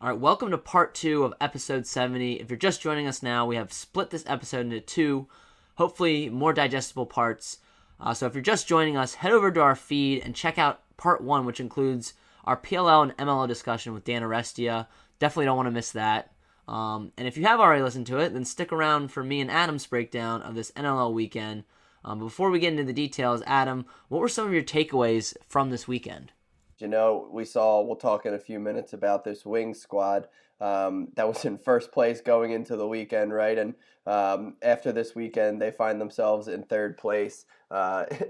All right, welcome to part 2 of episode 70. If you're just joining us now, we have split this episode into 2, hopefully more digestible parts. So if you're just joining us, head over to our feed and check out part 1, which includes our PLL and MLL discussion with Dan Arestia. Definitely don't want to miss that. And if you have already listened to it, then stick around for me and Adam's breakdown of this NLL weekend. But before we get into the details, Adam, what were some of your takeaways from this weekend? We'll talk in a few minutes about this Wings squad that was in first place going into the weekend, right? And after this weekend, they find themselves in third place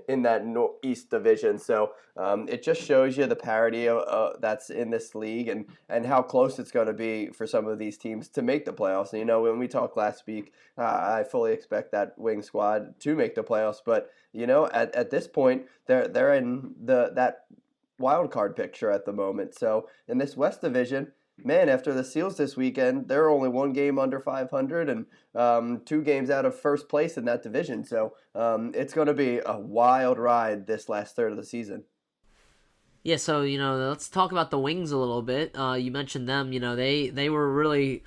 in that East Division. So it just shows you the parity that's in this league and how close it's going to be for some of these teams to make the playoffs. And, when we talked last week, I fully expect that Wings squad to make the playoffs. But, at this point, they're in that wild card picture at the moment. So in this West Division, man, after the Seals this weekend, they're only one game under 500 and 2 games out of first place in that division. So it's going to be a wild ride this last third of the season. Yeah, so, let's talk about the Wings a little bit. You mentioned them, they were really,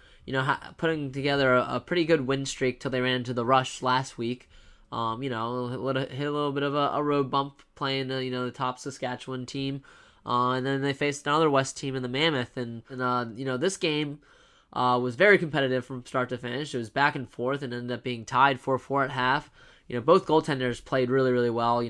putting together a pretty good win streak till they ran into the Rush last week. Hit a little bit of a road bump playing, the top Saskatchewan team. And then they faced another West team in the Mammoth. And this game was very competitive from start to finish. It was back and forth and ended up being tied 4-4 at half. Both goaltenders played really, really well.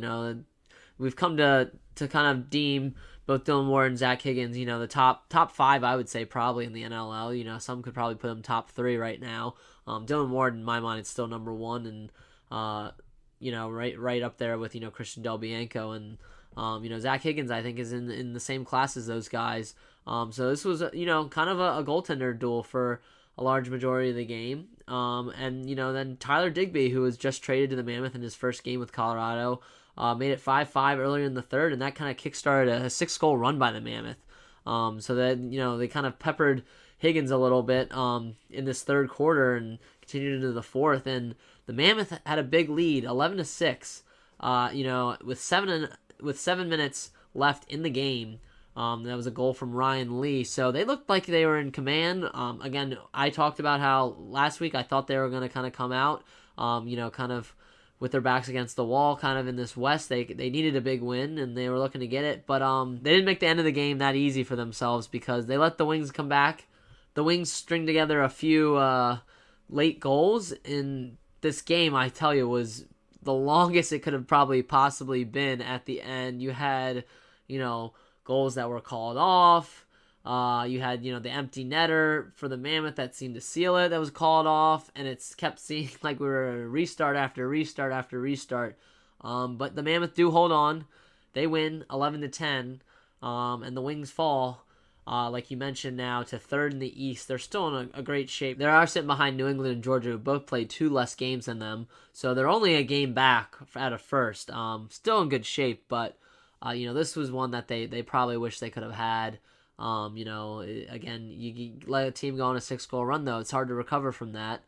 We've come to kind of deem both Dylan Ward and Zach Higgins, the top 5, I would say, probably in the NLL. Some could probably put them top 3 right now. Dylan Ward, in my mind, is still number 1 and right up there with, Christian Del Bianco. And, Zach Higgins, I think, is in the same class as those guys. So this was, kind of a goaltender duel for a large majority of the game. And, then Tyler Digby, who was just traded to the Mammoth in his first game with Colorado, made it 5-5 earlier in the third, and that kind of kickstarted a 6-goal run by the Mammoth. So that, they kind of peppered Higgins a little bit in this third quarter and continued into the fourth. And the Mammoth had a big lead, 11-6, with 7 minutes left in the game. That was a goal from Ryan Lee. So they looked like they were in command. Again, I talked about how last week I thought they were going to kind of come out, kind of with their backs against the wall, kind of in this West. They needed a big win, and they were looking to get it. But they didn't make the end of the game that easy for themselves because they let the Wings come back. The Wings string together a few late goals in this game. I tell you, was the longest it could have probably possibly been at the end. You had, goals that were called off. You had, the empty netter for the Mammoth that seemed to seal it that was called off, and it's kept seeming like we were restart after restart after restart. But the Mammoth do hold on. They win 11-10, and the Wings fall, like you mentioned now, to third in the East. They're still in a great shape. They are sitting behind New England and Georgia, who both played 2 less games than them, so they're only a game back out of first. Still in good shape, but this was one that they probably wish they could have had. Again, you let a team go on a 6-goal run, though. It's hard to recover from that.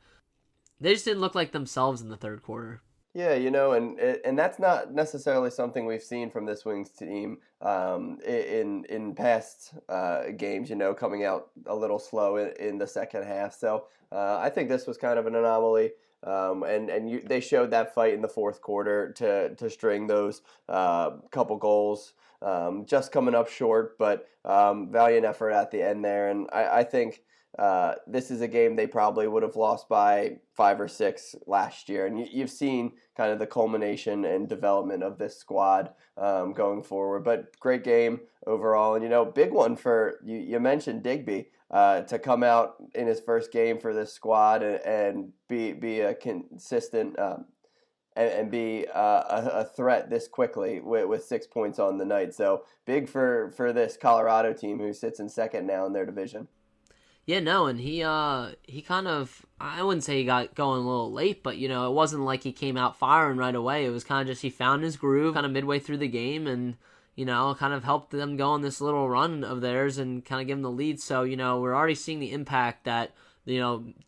They just didn't look like themselves in the third quarter. Yeah, and that's not necessarily something we've seen from this Wings team in past games, coming out a little slow in the second half. So I think this was kind of an anomaly. They showed that fight in the fourth quarter to string those couple goals, just coming up short, but valiant effort at the end there. And I think this is a game they probably would have lost by 5 or 6 last year. And you've seen kind of the culmination and development of this squad going forward. But great game overall. And, big one for, you mentioned Digby, to come out in his first game for this squad and be a consistent and be a threat this quickly with 6 points on the night. So big for this Colorado team who sits in second now in their division. Yeah, no, and he kind of, I wouldn't say he got going a little late, but, it wasn't like he came out firing right away. It was kind of just he found his groove kind of midway through the game and, kind of helped them go on this little run of theirs and kind of give them the lead. So, we're already seeing the impact that,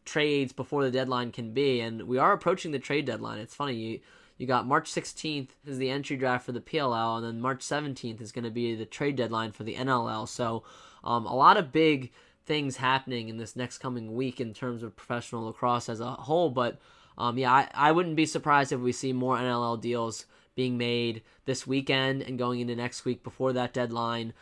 trades before the deadline can be, and we are approaching the trade deadline. It's funny, you got March 16th is the entry draft for the PLL, and then March 17th is going to be the trade deadline for the NLL. So, a lot of big things happening in this next coming week in terms of professional lacrosse as a whole. But I wouldn't be surprised if we see more NLL deals being made this weekend and going into next week before that deadline.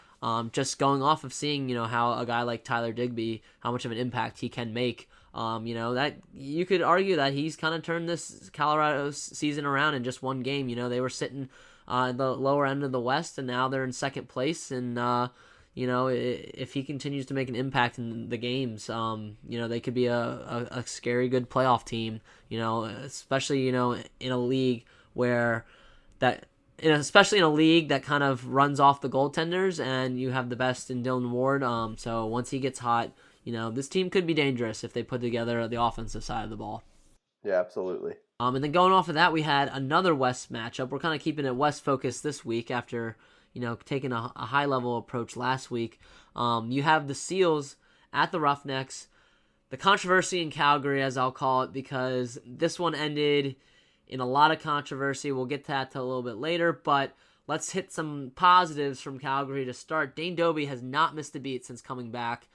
Just going off of seeing, how a guy like Tyler Digby, how much of an impact he can make. That you could argue that he's kind of turned this Colorado season around in just one game. They were sitting in the lower end of the West, and now they're in second place. And if he continues to make an impact in the games, they could be a scary good playoff team. Especially in a league where especially in a league that kind of runs off the goaltenders, and you have the best in Dylan Ward. So once he gets hot, this team could be dangerous if they put together the offensive side of the ball. Yeah, absolutely. And then going off of that, we had another West matchup. We're kind of keeping it West focused this week after, taking a high level approach last week. You have the Seals at the Roughnecks. The controversy in Calgary, as I'll call it, because this one ended in a lot of controversy. We'll get to that a little bit later, but let's hit some positives from Calgary to start. Dane Doby has not missed a beat since coming back.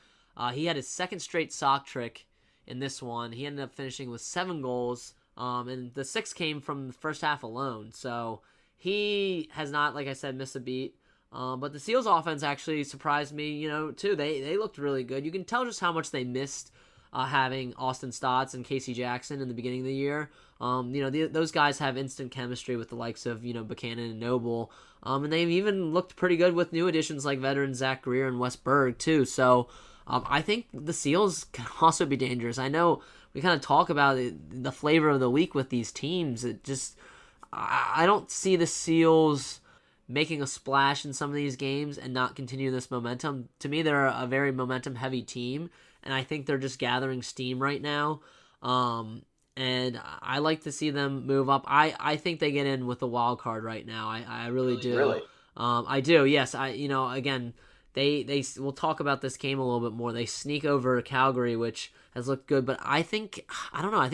He had his second straight sock trick in this one. He ended up finishing with 7 goals, and the 6 came from the first half alone. So he has not, like I said, missed a beat. But the Seals offense actually surprised me, too. They looked really good. You can tell just how much they missed having Austin Stotts and Casey Jackson in the beginning of the year. Those guys have instant chemistry with the likes of, Buchanan and Noble. And they've even looked pretty good with new additions like veteran Zach Greer and Wes Berg, too. So I think the Seals can also be dangerous. I know we kind of talk about the flavor of the week with these teams. I don't see the Seals making a splash in some of these games and not continue this momentum. To me, they're a very momentum-heavy team, and I think they're just gathering steam right now. And I like to see them move up. I think they get in with the wild card right now. I really do. Really? I do. Yes. Again, they we'll talk about this game a little bit more. They sneak over Calgary, which has looked good, but I think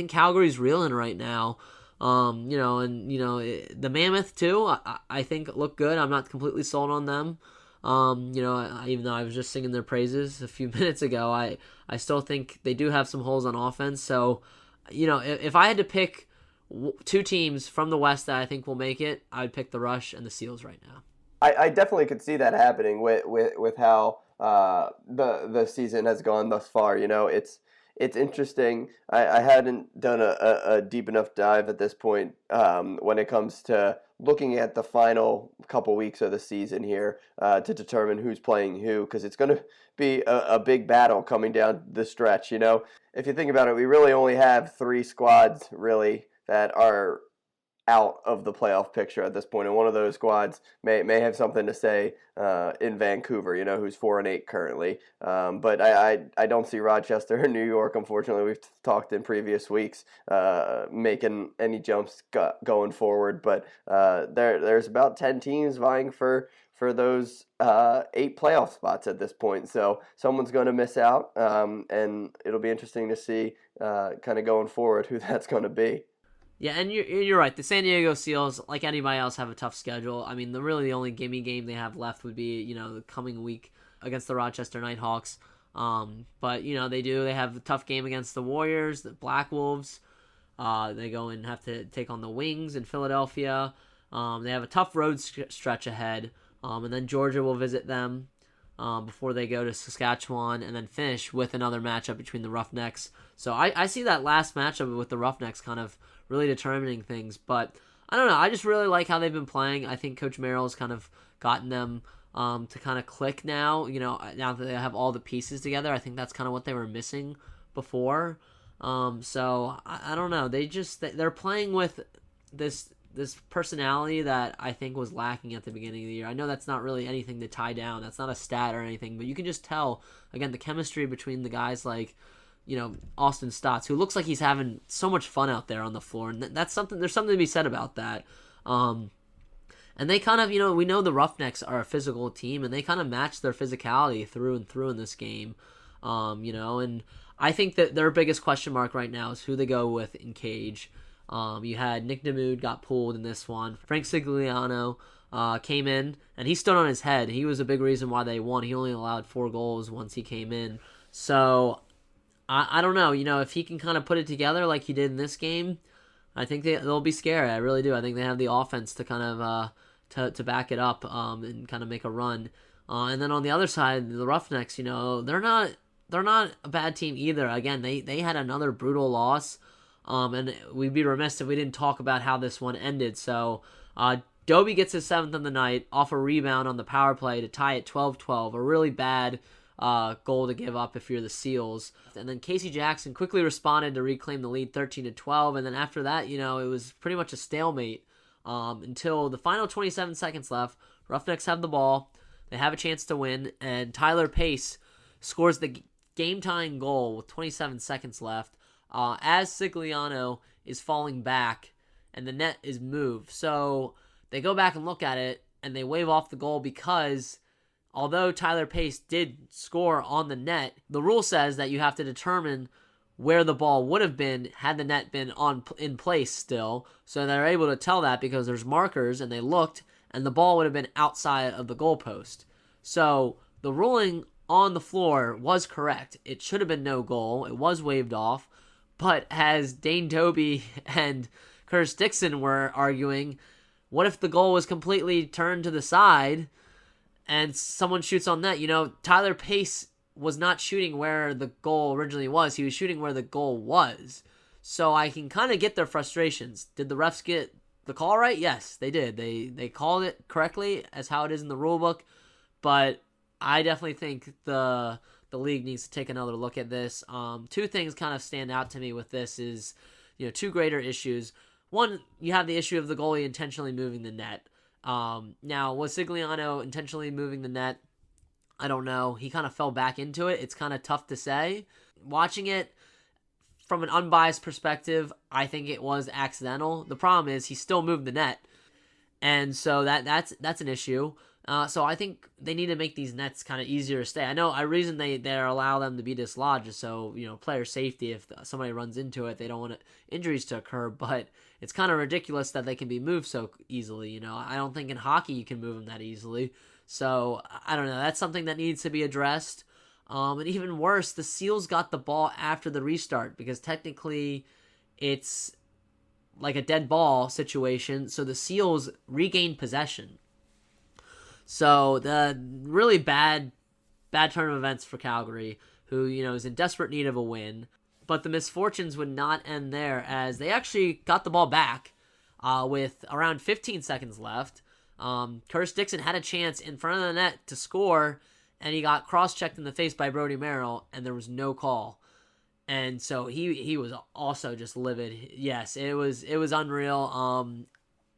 Calgary's reeling right now. The Mammoth too. I think look good. I'm not completely sold on them. Even though I was just singing their praises a few minutes ago, I still think they do have some holes on offense. So, if I had to pick 2 teams from the West that I think will make it, I would pick the Rush and the Seals right now. I definitely could see that happening with how the season has gone thus far. It's interesting. I hadn't done a deep enough dive at this point when it comes to looking at the final couple weeks of the season here to determine who's playing who, because it's going to be a big battle coming down the stretch. If you think about it, we really only have 3 squads really that are out of the playoff picture at this point, and one of those squads may have something to say in Vancouver, who's 4-8 currently. But I don't see Rochester or New York. Unfortunately, we've talked in previous weeks making any jumps going forward. But there's about 10 teams vying for those 8 playoff spots at this point. So someone's going to miss out, and it'll be interesting to see kind of going forward who that's going to be. Yeah, and you're right. The San Diego Seals, like anybody else, have a tough schedule. I mean, the only gimme game they have left would be, the coming week against the Rochester Nighthawks. But, they have a tough game against the Warriors, the Black Wolves. They go and have to take on the Wings in Philadelphia. They have a tough road stretch ahead. And then Georgia will visit them before they go to Saskatchewan and then finish with another matchup between the Roughnecks. So I see that last matchup with the Roughnecks kind of really determining things. But I don't know. I just really like how they've been playing. I think Coach Merrill's kind of gotten them to kind of click now. Now that they have all the pieces together, I think that's kind of what they were missing before. So I don't know. They're playing with this personality that I think was lacking at the beginning of the year. I know that's not really anything to tie down. That's not a stat or anything, but you can just tell, again, the chemistry between the guys like, Austin Stotts, who looks like he's having so much fun out there on the floor. And that's something, there's something to be said about that. And they kind of, we know the Roughnecks are a physical team, and they kind of match their physicality through and through in this game. And I think that their biggest question mark right now is who they go with in cage. You had Nick Damoud got pulled in this one. Frank Sigliano came in, and he stood on his head. He was a big reason why they won. He only allowed 4 goals once he came in. So I don't know. If he can kind of put it together like he did in this game, I think they'll be scary. I really do. I think they have the offense to kind of to back it up and kind of make a run. And then on the other side, the Roughnecks, they're not a bad team either. Again, they had another brutal loss. And we'd be remiss if we didn't talk about how this one ended. So Dobie gets his 7th of the night off a rebound on the power play to tie it 12-12. A really bad goal to give up if you're the Seals. And then Casey Jackson quickly responded to reclaim the lead 13-12. And then after that, it was pretty much a stalemate until the final 27 seconds left. Roughnecks have the ball. They have a chance to win. And Tyler Pace scores the game-tying goal with 27 seconds left as Sigliano is falling back and the net is moved. So they go back and look at it and they wave off the goal because although Tyler Pace did score on the net, the rule says that you have to determine where the ball would have been had the net been in place still. So they're able to tell that because there's markers and they looked and the ball would have been outside of the goalpost. So the ruling on the floor was correct. It should have been no goal. It was waved off. But as Dane Dobie and Curtis Dixon were arguing, what if the goal was completely turned to the side and someone shoots on net? Tyler Pace was not shooting where the goal originally was. He was shooting where the goal was. So I can kind of get their frustrations. Did the refs get the call right? Yes, they did. They called it correctly as how it is in the rule book. But I definitely think the league needs to take another look at this. Two things kind of stand out to me with this is, two greater issues. One, you have the issue of the goalie intentionally moving the net. Now, was Sigliano intentionally moving the net? I don't know. He kind of fell back into it. It's kind of tough to say. Watching it from an unbiased perspective, I think it was accidental. The problem is he still moved the net. And so that's an issue. So I think they need to make these nets kind of easier to stay. I know a reason they allow them to be dislodged, so player safety. If somebody runs into it, they don't want injuries to occur. But it's kind of ridiculous that they can be moved so easily. I don't think in hockey you can move them that easily. So I don't know. That's something that needs to be addressed. And even worse, the Seals got the ball after the restart because technically it's like a dead ball situation. So the Seals regained possession. So the really bad turn of events for Calgary, who, is in desperate need of a win. But the misfortunes would not end there as they actually got the ball back with around 15 seconds left. Curtis Dixon had a chance in front of the net to score, and he got cross-checked in the face by Brody Merrill, and there was no call. And so he was also just livid. Yes, it was unreal.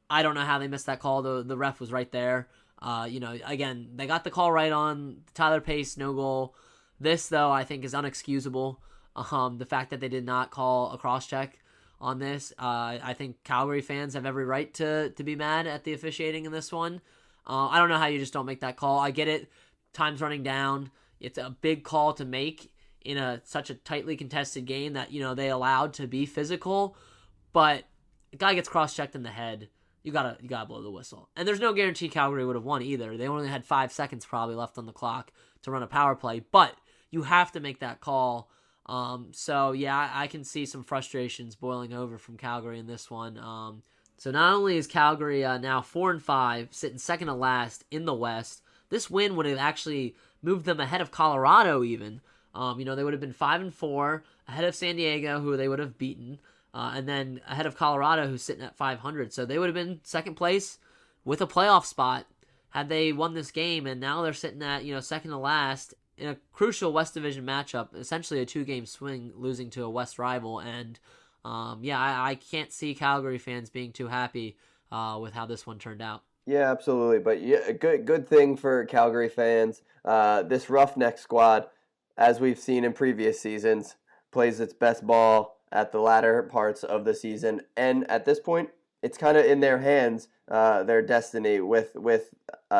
I don't know how they missed that call. The ref was right there. Again, they got the call right on Tyler Pace, no goal. This, though, I think is unexcusable. The fact that they did not call a cross-check on this. I think Calgary fans have every right to be mad at the officiating in this one. I don't know how you just don't make that call. I get it. Time's running down. It's a big call to make in such a tightly contested game that, they allowed to be physical. But the guy gets cross-checked in the head. You gotta blow the whistle. And there's no guarantee Calgary would have won either. They only had 5 seconds probably left on the clock to run a power play. But you have to make that call. So yeah, I can see some frustrations boiling over from Calgary in this one. So not only is Calgary now 4-5, sitting second to last in the West, this win would have actually moved them ahead of Colorado even. They would have been 5-4, ahead of San Diego, who they would have beaten. And then ahead of Colorado, who's sitting at 500. So they would have been second place with a playoff spot had they won this game. And now they're sitting at, second to last in a crucial West Division matchup, essentially a 2-game swing, losing to a West rival. And, I can't see Calgary fans being too happy with how this one turned out. Yeah, absolutely. But yeah, good thing for Calgary fans. This Roughneck squad, as we've seen in previous seasons, plays its best ball at the latter parts of the season, and at this point, it's kind of in their hands, their destiny. With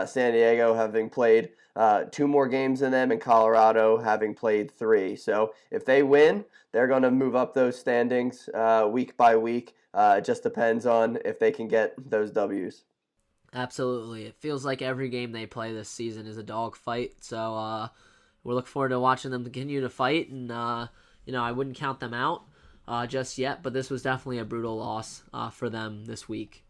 San Diego having played 2 more games than them, and Colorado having played 3. So if they win, they're going to move up those standings week by week. It just depends on if they can get those W's. Absolutely, it feels like every game they play this season is a dogfight. So we look forward to watching them continue to fight, and I wouldn't count them out just yet, but this was definitely a brutal loss for them this week.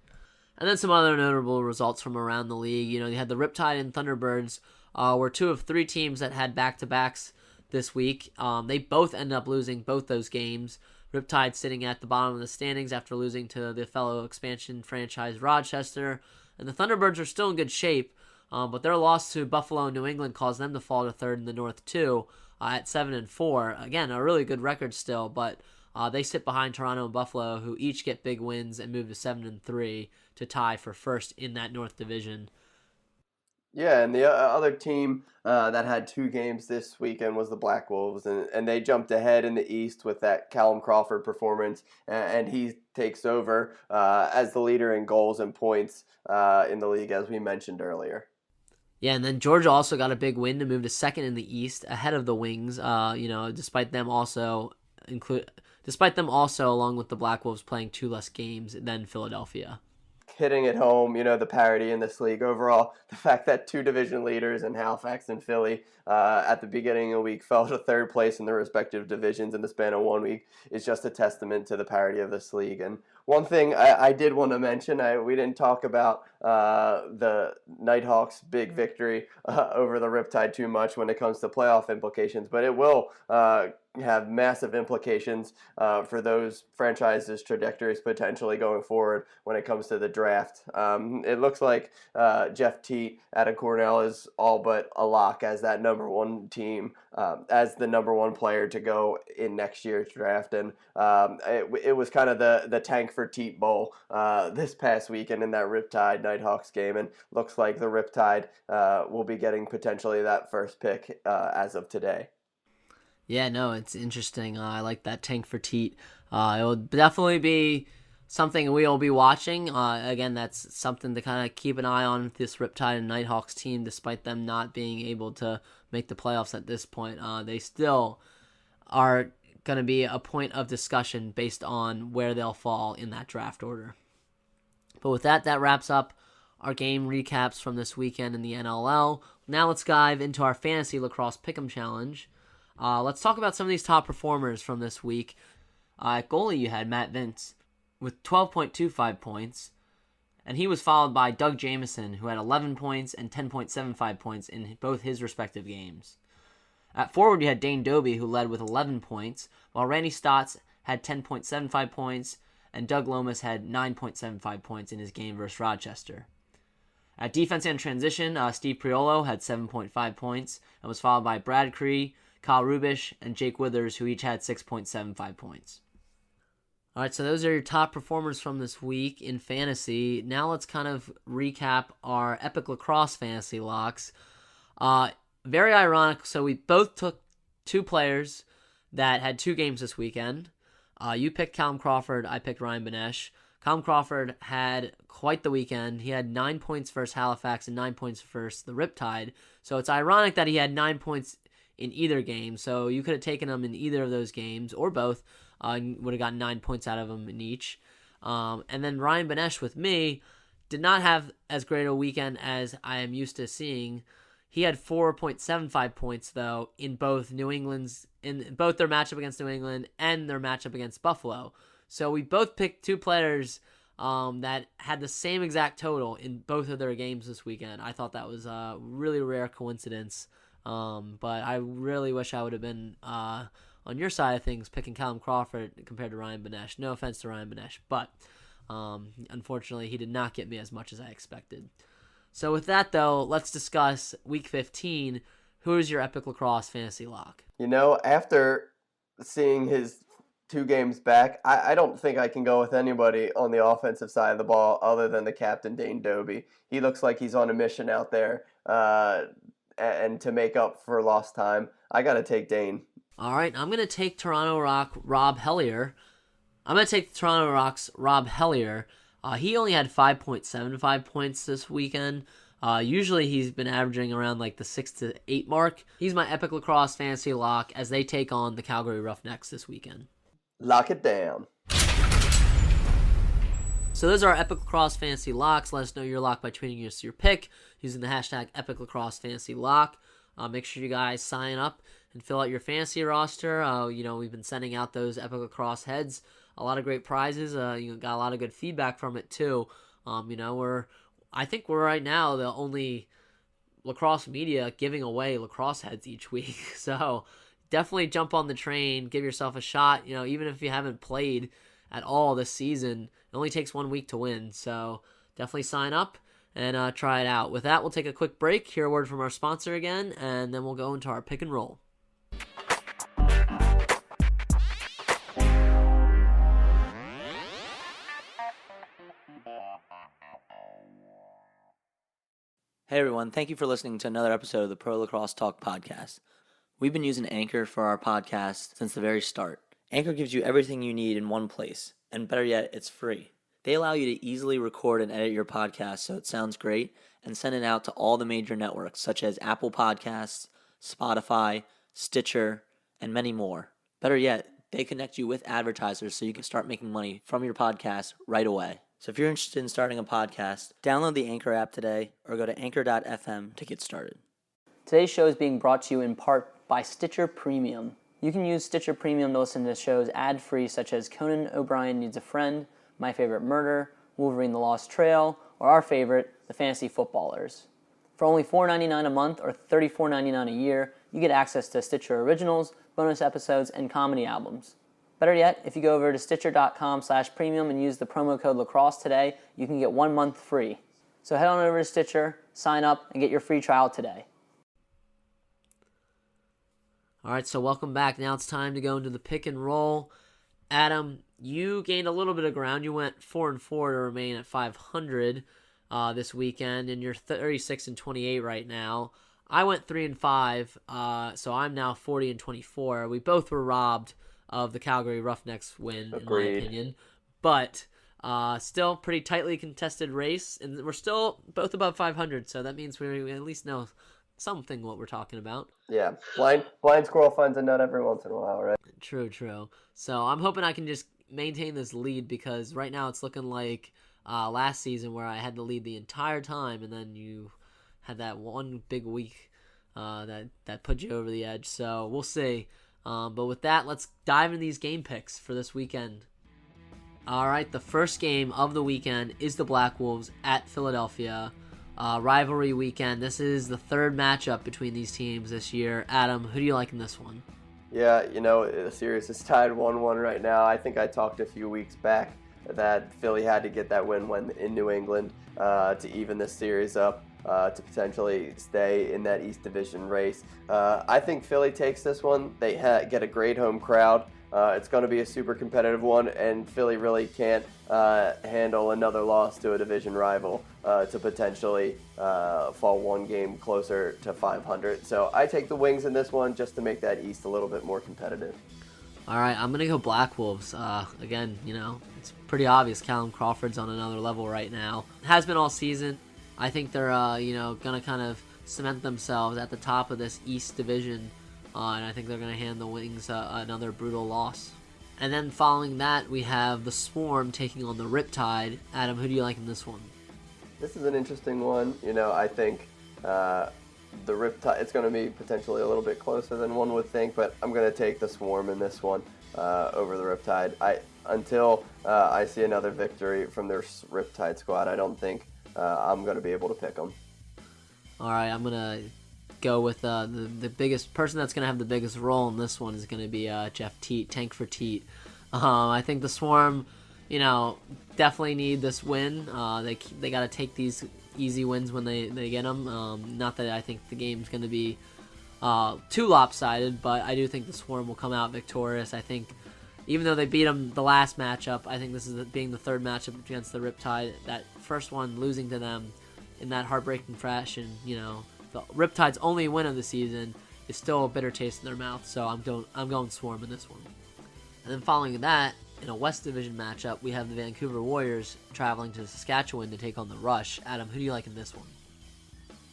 And then some other notable results from around the league. You had the Riptide and Thunderbirds were 2 of 3 teams that had back-to-backs this week. They both ended up losing both those games. Riptide sitting at the bottom of the standings after losing to the fellow expansion franchise Rochester. And the Thunderbirds are still in good shape, but their loss to Buffalo and New England caused them to fall to third in the North too, at 7-4. Again, a really good record still, but they sit behind Toronto and Buffalo, who each get big wins and move to 7-3 to tie for first in that North Division. Yeah, and the other team that had 2 games this weekend was the Black Wolves, and they jumped ahead in the East with that Callum Crawford performance, and he takes over as the leader in goals and points in the league, as we mentioned earlier. Yeah, and then Georgia also got a big win to move to second in the East, ahead of the Wings. Despite them also along with the Black Wolves playing 2 less games than Philadelphia. Hitting it home, the parity in this league overall. The fact that 2 division leaders in Halifax and Philly at the beginning of the week fell to third place in their respective divisions in the span of 1 week is just a testament to the parity of this league. And one thing I did want to mention, we didn't talk about the Nighthawks' big victory over the Riptide too much when it comes to playoff implications, but it will have massive implications for those franchises' trajectories potentially going forward when it comes to the draft. It looks like Jeff Teat out of Cornell is all but a lock as that number 1 team, as the number 1 player to go in next year's draft. And it was kind of the tank for Teat Bowl this past weekend in that Riptide Nighthawks game, and looks like the Riptide will be getting potentially that first pick as of today. Yeah, no, it's interesting. I like that tank for Teat. It will definitely be something we will be watching. Again, that's something to kind of keep an eye on, this Riptide and Nighthawks team, despite them not being able to make the playoffs at this point. They still are going to be a point of discussion based on where they'll fall in that draft order. But with that wraps up our game recaps from this weekend in the NLL. Now let's dive into our Fantasy Lacrosse Pick'em Challenge. Let's talk about some of these top performers from this week. At goalie, you had Matt Vince with 12.25 points, and he was followed by Doug Jamieson, who had 11 points and 10.75 points in both his respective games. At forward, you had Dane Doby, who led with 11 points, while Randy Stotts had 10.75 points, and Doug Lomas had 9.75 points in his game versus Rochester. At defense and transition, Steve Priolo had 7.5 points, and was followed by Brad Cree, Kyle Rubish, and Jake Withers, who each had 6.75 points. All right, so those are your top performers from this week in fantasy. Now let's kind of recap our Epic Lacrosse fantasy locks. Very ironic, so we both took 2 players that had 2 games this weekend. You picked Callum Crawford, I picked Ryan Benesh. Callum Crawford had quite the weekend. He had 9 points versus Halifax and 9 points versus the Riptide. So it's ironic that he had 9 points in either game, so you could have taken him in either of those games, or both, would have gotten 9 points out of him in each. And then Ryan Benesh with me did not have as great a weekend as I am used to seeing. He had 4.75 points, though, in both their matchup against New England and their matchup against Buffalo. So we both picked 2 players that had the same exact total in both of their games this weekend. I thought that was a really rare coincidence. But I really wish I would have been on your side of things picking Callum Crawford compared to Ryan Benesh. No offense to Ryan Benesh, but unfortunately he did not get me as much as I expected. So with that, though, let's discuss Week 15. Who is your Epic Lacrosse fantasy lock? After seeing his 2 games back, I don't think I can go with anybody on the offensive side of the ball other than the captain, Dane Doby. He looks like he's on a mission out there. And to make up for lost time, I got to take Dane. All right, I'm going to take Toronto Rock Rob Hellier. He only had 5.75 points this weekend. Usually he's been averaging around like the 6 to 8 mark. He's my Epic Lacrosse fantasy lock as they take on the Calgary Roughnecks this weekend. Lock it down. So those are our Epic Lacrosse fantasy locks. Let us know your lock by tweeting us your pick using the hashtag Epic Lacrosse Fantasy Lock. Make sure you guys sign up and fill out your fantasy roster. We've been sending out those Epic Lacrosse heads. A lot of great prizes. Got a lot of good feedback from it too. I think we're right now the only lacrosse media giving away lacrosse heads each week. So definitely jump on the train, give yourself a shot. Even if you haven't played at all this season, it only takes 1 week to win. So definitely sign up and try it out. With that, we'll take a quick break, hear a word from our sponsor again, and then we'll go into our pick and roll. Hey everyone, thank you for listening to another episode of the Pro Lacrosse Talk podcast. We've been using Anchor for our podcast since the very start. Anchor gives you everything you need in one place, and better yet, it's free. They allow you to easily record and edit your podcast so it sounds great and send it out to all the major networks such as Apple Podcasts, Spotify, Stitcher, and many more. Better yet, they connect you with advertisers so you can start making money from your podcast right away. So if you're interested in starting a podcast, download the Anchor app today or go to anchor.fm to get started. Today's show is being brought to you in part by Stitcher Premium. You can use Stitcher Premium to listen to shows ad-free such as Conan O'Brien Needs a Friend, My Favorite Murder, Wolverine the Lost Trail, or our favorite, The Fantasy Footballers. For only $4.99 a month or $34.99 a year, you get access to Stitcher Originals, bonus episodes, and comedy albums. Better yet, if you go over to Stitcher.com/premium and use the promo code lacrosse today, you can get 1 month free. So head on over to Stitcher, sign up, and get your free trial today. All right, so welcome back. Now it's time to go into the pick and roll. Adam, you gained a little bit of ground. You went 4-4 to remain at 500 this weekend, and you're 36-28 right now. I went 3-5, so I'm now 40-24. We both were robbed of the Calgary Roughnecks win, Agreed. In my opinion. But still pretty tightly contested race, and we're still both above 500, so that means we at least know something what we're talking about. Yeah, blind squirrel finds a nut every once in a while, right? True. So I'm hoping I can just maintain this lead, because right now it's looking like last season where I had to lead the entire time, and then you had that one big week that put you over the edge. So we'll see. But with that, let's dive into these game picks for this weekend. All right, the first game of the weekend is the Black Wolves at Philadelphia. Rivalry weekend. This is the third matchup between these teams this year. Adam, who do you like in this one? Yeah, the series is tied 1-1 right now. I think I talked a few weeks back that Philly had to get that win when in New England to even this series up. To potentially stay in that East Division race. I think Philly takes this one. They get a great home crowd. It's going to be a super competitive one, and Philly really can't handle another loss to a division rival to potentially fall one game closer to 500. So I take the Wings in this one just to make that East a little bit more competitive. All right, I'm going to go Black Wolves. Again, it's pretty obvious Callum Crawford's on another level right now. Has been all season. I think they're, going to kind of cement themselves at the top of this East Division, and I think they're going to hand the Wings another brutal loss. And then following that, we have the Swarm taking on the Riptide. Adam, who do you like in this one? This is an interesting one. I think the Riptide, it's going to be potentially a little bit closer than one would think, but I'm going to take the Swarm in this one over the Riptide. Until I see another victory from their Riptide squad, I don't think I'm going to be able to pick them. All right, I'm going to go with the biggest person that's going to have the biggest role in this one is going to be Jeff Teat, Tank for Teat. I think the Swarm, definitely need this win. They got to take these easy wins when they get them. Not that I think the game's going to be too lopsided, but I do think the Swarm will come out victorious. I think even though they beat them the last matchup, I think this is being the third matchup against the Riptide. That first one losing to them in that heartbreaking fashion, the Riptide's only win of the season is still a bitter taste in their mouth. So I'm going Swarm in this one. And then following that, in a West Division matchup, we have the Vancouver Warriors traveling to Saskatchewan to take on the Rush. Adam, who do you like in this one?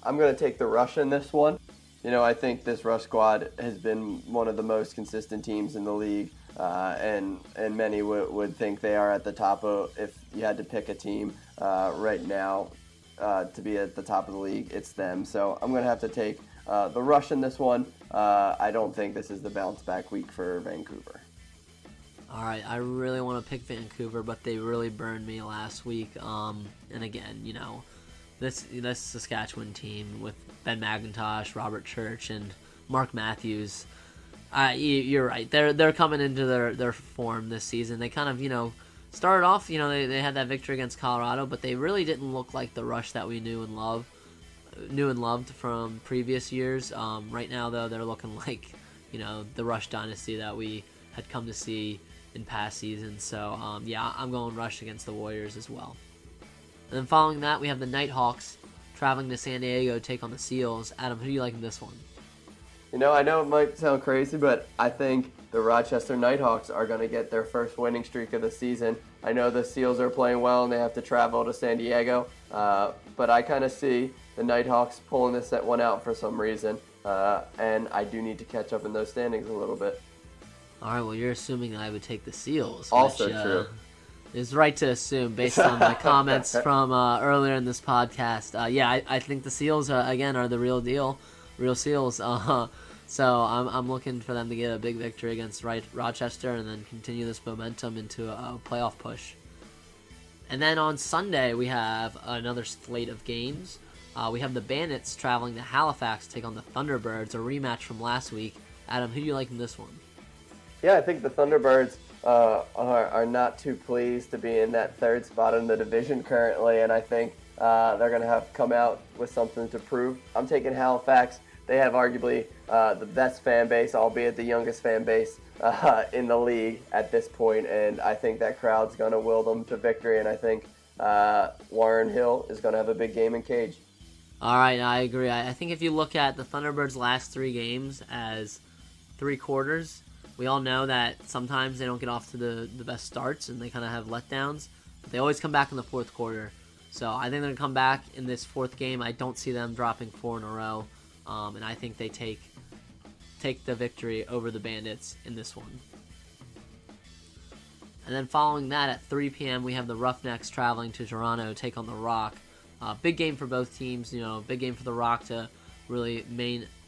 I'm going to take the Rush in this one. I think this Rush squad has been one of the most consistent teams in the league. And many would think they are at the top of, if you had to pick a team right now to be at the top of the league, it's them. So I'm going to have to take the Rush in this one. I don't think this is the bounce back week for Vancouver. All right, I really want to pick Vancouver, but they really burned me last week. And again, this Saskatchewan team with Ben McIntosh, Robert Church, and Mark Matthews. You're right. They're coming into their form this season. They kind of started off. They had that victory against Colorado, but they really didn't look like the Rush that we knew and loved from previous years. Right now, though, they're looking like the Rush dynasty that we had come to see in past seasons. So I'm going Rush against the Warriors as well. And then following that, we have the Nighthawks traveling to San Diego to take on the Seals. Adam, who do you like in this one? I know it might sound crazy, but I think the Rochester Nighthawks are going to get their first winning streak of the season. I know the Seals are playing well and they have to travel to San Diego, but I kind of see the Nighthawks pulling this one out for some reason, and I do need to catch up in those standings a little bit. All right, well, you're assuming I would take the Seals. Also which, true. Is right to assume based on my comments from earlier in this podcast. I think the Seals, again, are the real deal, real Seals. So I'm looking for them to get a big victory against Rochester and then continue this momentum into a playoff push. And then on Sunday, we have another slate of games. We have the Bandits traveling to Halifax to take on the Thunderbirds, a rematch from last week. Adam, who do you like in this one? Yeah, I think the Thunderbirds are not too pleased to be in that third spot in the division currently, and I think they're going to have to come out with something to prove. I'm taking Halifax. They have arguably the best fan base, albeit the youngest fan base in the league at this point, and I think that crowd's going to will them to victory, and I think Warren Hill is going to have a big game in Cage. All right, I agree. I think if you look at the Thunderbirds' last 3 games as 3 quarters, we all know that sometimes they don't get off to the best starts and they kind of have letdowns, but they always come back in the fourth quarter. So I think they're going to come back in this 4th game. I don't see them dropping 4 in a row, and I think they take the victory over the Bandits in this one. And then following that at 3 p.m., we have the Roughnecks traveling to Toronto to take on the Rock. Big game for both teams, big game for the Rock to really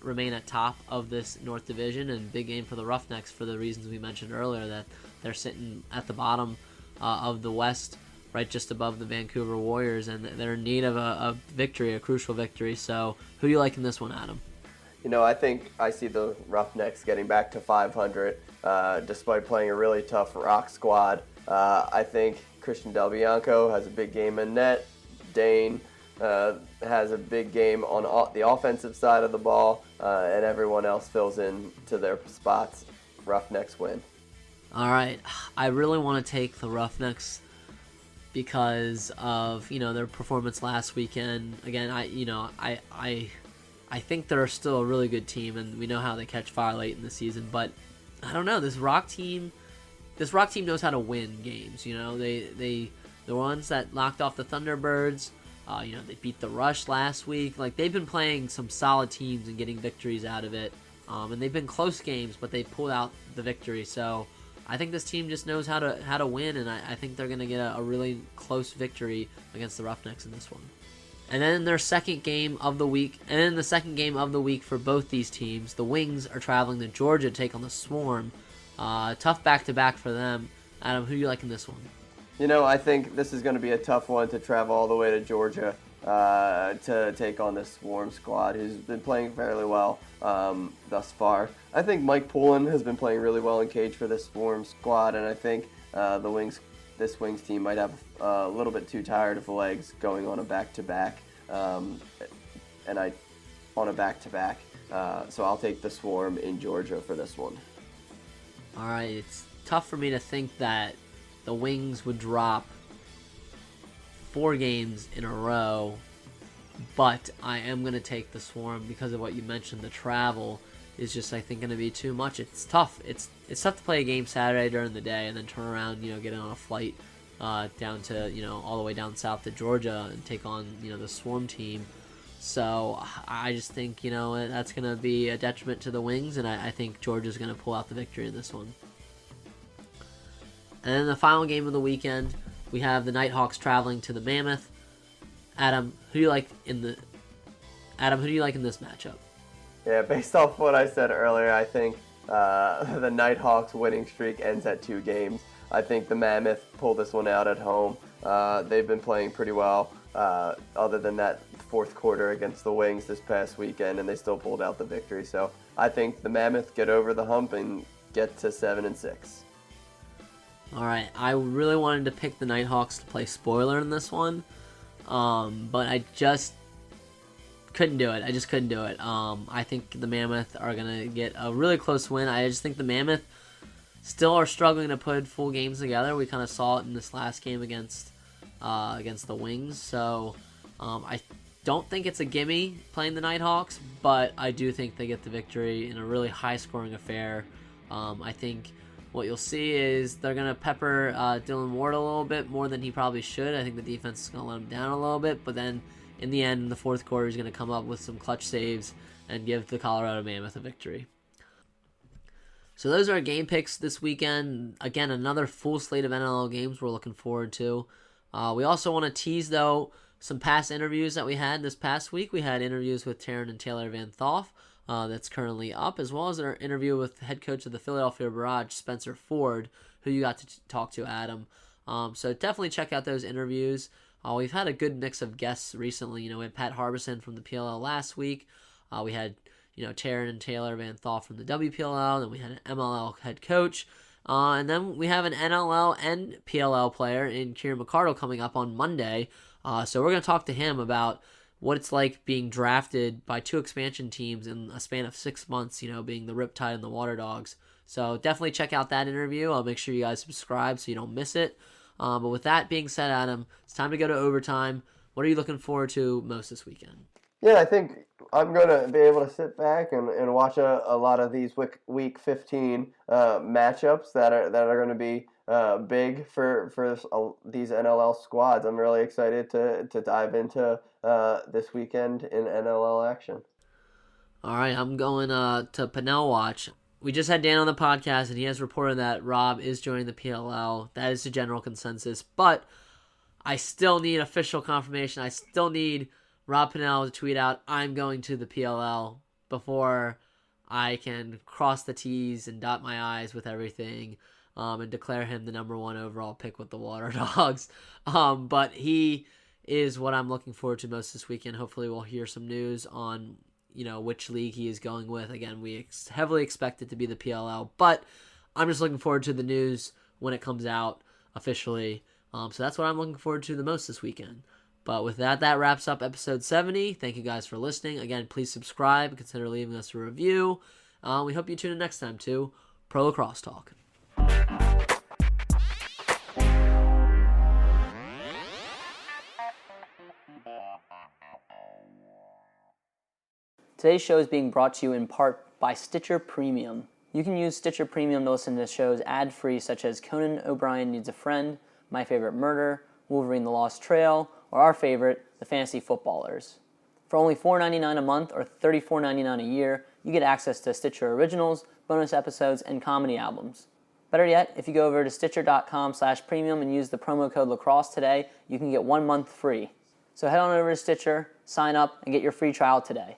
remain at top of this North Division, and big game for the Roughnecks for the reasons we mentioned earlier, that they're sitting at the bottom of the West, right just above the Vancouver Warriors, and they're in need of a victory, a crucial victory. So who do you like in this one, Adam? I think I see the Roughnecks getting back to 500 despite playing a really tough Rock squad. I think Christian Del Bianco has a big game in net. Dane has a big game on the offensive side of the ball, and everyone else fills in to their spots. Roughnecks win. All right, I really want to take the Roughnecks because of their performance last weekend. Again, I think they're still a really good team, and we know how they catch fire late in the season. But I don't know, this Rock team knows how to win games. The ones that knocked off the Thunderbirds. They beat the Rush last week. Like, they've been playing some solid teams and getting victories out of it. And they've been close games, but they pulled out the victory. So I think this team just knows how to win, and I think they're going to get a really close victory against the Roughnecks in this one. And then their second game of the week, for both these teams, the Wings are traveling to Georgia to take on the Swarm. Tough back-to-back for them. Adam, who do you like in this one? I think this is going to be a tough one to travel all the way to Georgia to take on this Swarm squad, who's been playing fairly well thus far. I think Mike Poulin has been playing really well in Cage for this Swarm squad, and I think this Wings team might have a little bit too tired of legs going on a back-to-back, so I'll take the Swarm in Georgia for this one. All right, it's tough for me to think that the Wings would drop 4 games in a row, but I am going to take the Swarm because of what you mentioned. The travel is just, I think, going to be too much. It's tough. It's tough to play a game Saturday during the day and then turn around, get on a flight down to, all the way down south to Georgia and take on, the Swarm team. So I just think, that's going to be a detriment to the Wings, and I think Georgia's going to pull out the victory in this one. And then the final game of the weekend, we have the Nighthawks traveling to the Mammoth. Adam, who do you like in this matchup? Yeah, based off what I said earlier, I think the Nighthawks winning streak ends at 2 games. I think the Mammoth pulled this one out at home. They've been playing pretty well, other than that fourth quarter against the Wings this past weekend, and they still pulled out the victory. So I think the Mammoth get over the hump and get to 7-6. All right, I really wanted to pick the Nighthawks to play spoiler in this one, but I just couldn't do it. I think the Mammoth are going to get a really close win. I just think the Mammoth still are struggling to put full games together. We kind of saw it in this last game against the Wings. So I don't think it's a gimme playing the Nighthawks, but I do think they get the victory in a really high-scoring affair. I think what you'll see is they're going to pepper Dylan Ward a little bit more than he probably should. I think the defense is going to let him down a little bit, but then in the end, in the fourth quarter, he's going to come up with some clutch saves and give the Colorado Mammoth a victory. So those are our game picks this weekend. Again, another full slate of NLL games we're looking forward to. We also want to tease, though, some past interviews that we had this past week. We had interviews with Taryn and Taylor Van Thoff that's currently up, as well as our interview with the head coach of the Philadelphia Barrage, Spencer Ford, who you got to talk to, Adam. So definitely check out those interviews. We've had a good mix of guests recently. We had Pat Harbison from the PLL last week. We had, Taryn and Taylor Van Thoff from the WPLL. Then we had an MLL head coach. And then we have an NLL and PLL player in Kieran McCardle coming up on Monday. So we're going to talk to him about what it's like being drafted by 2 expansion teams in a span of 6 months, being the Riptide and the Water Dogs. So definitely check out that interview. I'll make sure you guys subscribe so you don't miss it. But with that being said, Adam, it's time to go to overtime. What are you looking forward to most this weekend? Yeah, I think I'm going to be able to sit back and watch a lot of these week 15 matchups that are going to be big for these NLL squads. I'm really excited to dive into this weekend in NLL action. All right, I'm going to Pinnell Watch. We just had Dan on the podcast, and he has reported that Rob is joining the PLL. That is the general consensus, but I still need official confirmation. I still need Rob Pinnell to tweet out, I'm going to the PLL, before I can cross the T's and dot my I's with everything and declare him the number 1 overall pick with the Water Dogs. But he is what I'm looking forward to most this weekend. Hopefully we'll hear some news on which league he is going with. Again, we heavily expect it to be the PLL, but I'm just looking forward to the news when it comes out officially. So that's what I'm looking forward to the most this weekend. But with that wraps up episode 70. Thank you guys for listening. Again, please subscribe and consider leaving us a review. We hope you tune in next time to Pro Lacrosse Talk. Today's show is being brought to you in part by Stitcher Premium. You can use Stitcher Premium to listen to shows ad-free such as Conan O'Brien Needs a Friend, My Favorite Murder, Wolverine the Lost Trail, or our favorite, The Fantasy Footballers. For only $4.99 a month or $34.99 a year, you get access to Stitcher Originals, bonus episodes, and comedy albums. Better yet, if you go over to Stitcher.com/premium and use the promo code lacrosse today, you can get 1 month free. So head on over to Stitcher, sign up, and get your free trial today.